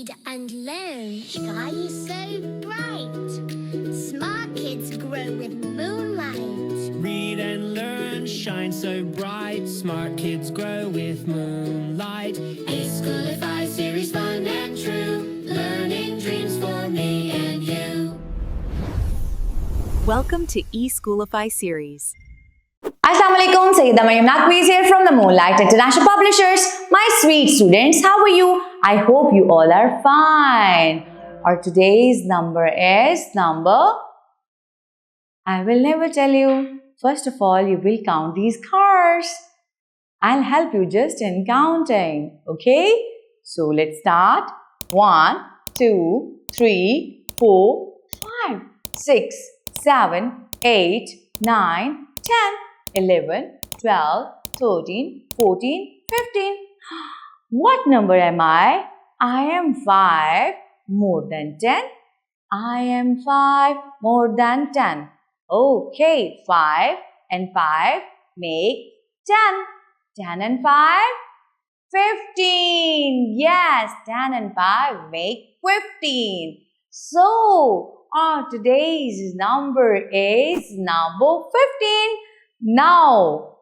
read and learn shine so bright. Smart kids grow with moonlight. Read and learn shine so bright. Smart kids grow with moonlight. eSchoolify series, fun and true. Learning dreams for me and you. Welcome to eSchoolify series. Assalamualaikum, Sayyida Maryam Naqvi here from the Moonlight International Publishers. My sweet students, how are you? I hope you all are fine. Our today's number is I will never tell you. First of all, you will count these cars. I'll help you just in counting, okay? So let's start. 1, 2, 3, 4, 5, 6, 7, 8, 9, 10. 11, 12, 13, 14, 15. What number am I? I am 5 more than 10. I am 5 more than 10. Okay, 5 and 5 make 10. 10 and 5, 15. Yes, 10 and 5 make 15. So, our today's number is number 15. Now,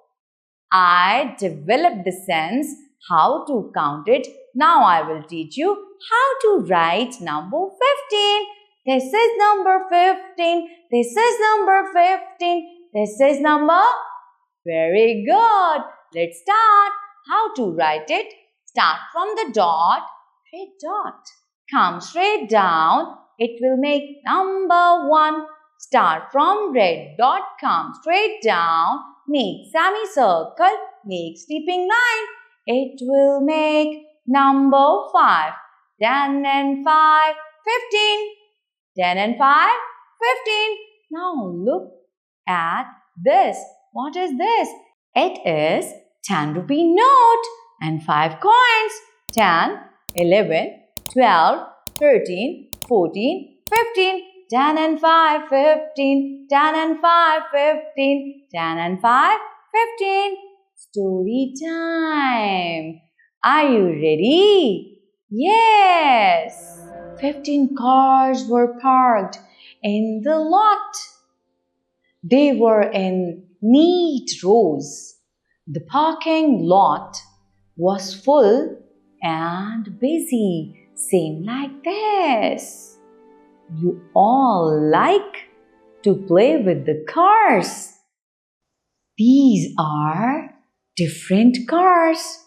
I developed the sense how to count it. Now, I will teach you how to write number 15. This is number 15. This is number 15. This is number. Very good. Let's start. How to write it? Start from the dot. Straight dot. Come straight down. It will make number 1. Start from red dot, come straight down, make semicircle, make sleeping line. It will make number 5. 10 and 5, 15. 10 and 5, 15. Now look at this. What is this? It is 10 rupee note and 5 coins. 10, 11, 12, 13, 14, 15. 10 and 5, 15, 10 and 5, 15, 10 and 5, 15. Story time. Are you ready? Yes. 15 cars were parked in the lot. They were in neat rows. The parking lot was full and busy, same like this. You all like to play with the cars. These are different cars.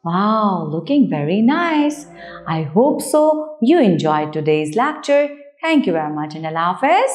Wow, looking very nice. I hope so you enjoyed today's lecture. Thank you very much and Allah Hafiz.